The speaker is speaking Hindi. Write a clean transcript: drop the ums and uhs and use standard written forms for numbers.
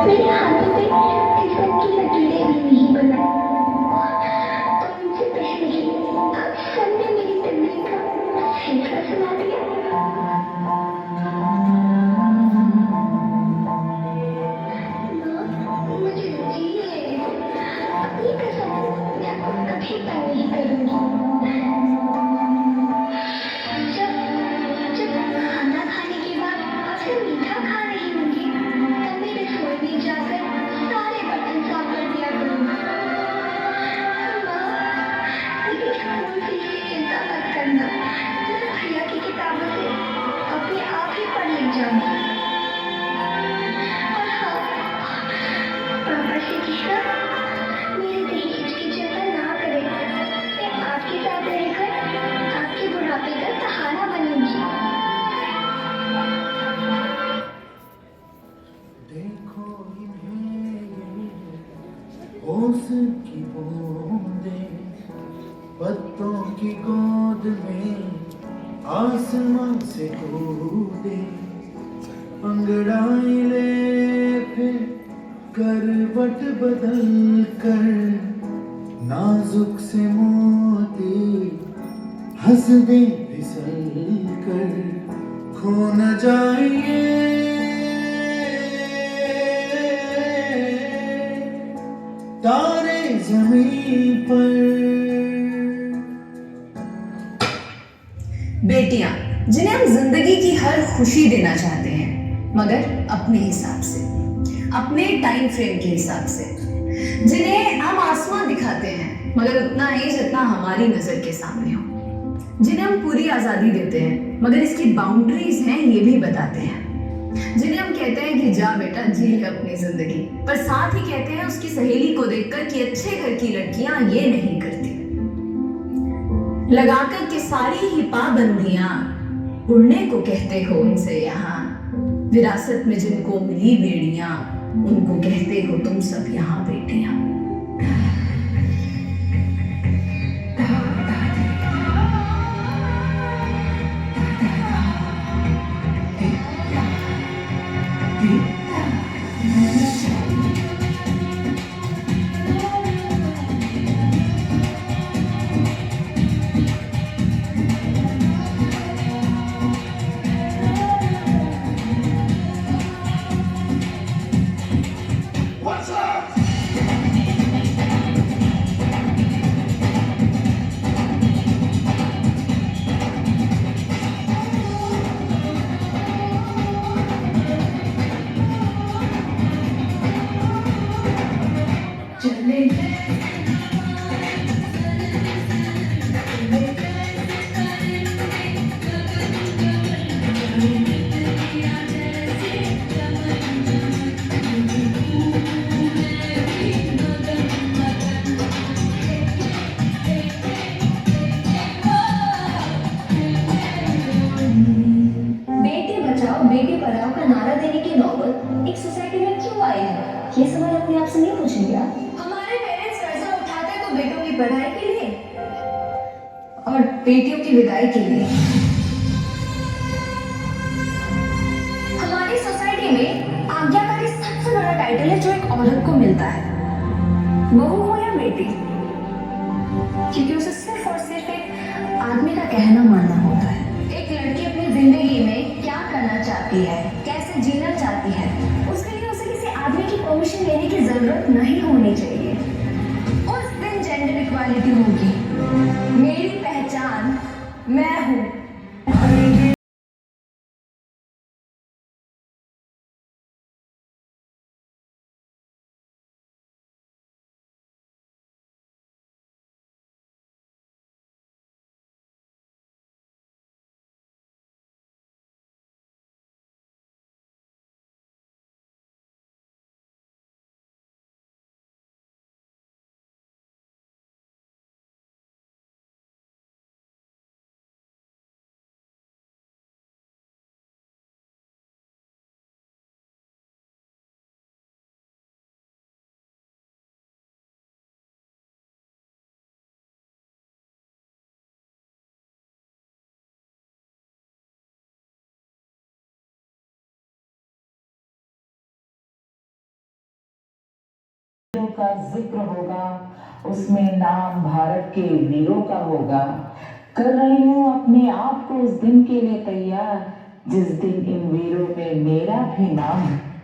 मेरे हाथों पे तिलक की लकीरें भी नहीं बनाई, और उनसे पहले ही आप सबने मेरी तकदीर का फैसला सुना दिया। माँ, मुझे जी लेने दो। अपनी कसम, मैं आपको कभी तंग नहीं करूंगी। जब जब खाना खाने के बाद आपसे मीठा खा रही होंगी, तब मैं रसोई में जाकर सारे बर्तन साफ कर दिया करूंगी। माँ, मेरी स्कूल फीस की चिंता मत करना, मैं भैया की किताबों से अपने आप ही पढ़ ले जाऊंगी। और हाँ, पापा से कहना मेरे दहेज की चिंता ना करें। मैं आपके साथ रहकर आपके बुढ़ापे का सहारा बनूंगी। देखो इन्हें ओस की बूंदें पत्तों की गोद में आसमां से कूदे, अंगड़ाई ले फिर करवट बदल कर, नाजुक से मोती हंस दे फिसल कर, खो न जाइए तारे जमीन पर। बेटियां जिन्हें हम जिंदगी की हर खुशी देना चाहते हैं, मगर अपने हिसाब से, अपने टाइम फ्रेम के हिसाब से, जिन्हें हम आसमां दिखाते हैं मगर उतना ही जितना हमारी नजर के सामने हो, जिन्हें हम पूरी आजादी देते हैं मगर इसकी बाउंड्रीज हैं ये भी बताते हैं, जिन्हें हम कहते हैं कि जा बेटा जी ले अपनी जिंदगी, पर साथ ही कहते हैं उसकी सहेली को देखकर कि अच्छे घर की लड़कियां ये नहीं करती, लगाकर के सारी ही पाबंदियां उड़ने को कहते हो उनसे यहाँ, विरासत में जिनको मिली बेड़ियां उनको कहते हो तुम सब यहाँ बेटियां। बेटी बचाओ बेटी पढ़ाओ का नारा देने की नौबत एक सोसाइटी में क्यों आई है, ये सवाल अपने आप से नहीं पूछेंगे आप? हमारे पेरेंट्स कर्जा उठाते तो बेटों की पढ़ाई के लिए और बेटियों की विदाई के लिए। हमारी सोसाइटी में आज्ञाकारी सबसे बड़ा टाइटल है जो एक औरत को मिलता है, बहू हो या बेटी, क्योंकि उसे सिर्फ और सिर्फ एक आदमी का कहना मानना होता है। एक लड़की अपनी जिंदगी में क्या करना चाहती है, कैसे जीना चाहती है, उसके लिए उसे किसी आदमी की परमिशन लेने की जरूरत नहीं होनी चाहिए। उस दिन जेंडर इक्वालिटी होगी। मेरी पहचान मैं हूँ। का जिक्र होगा, उसमें नाम भारत के वीरों का होगा। कर रही हूँ अपने आप को उस दिन के लिए तैयार, जिस दिन इन वीरों में मेरा भी नाम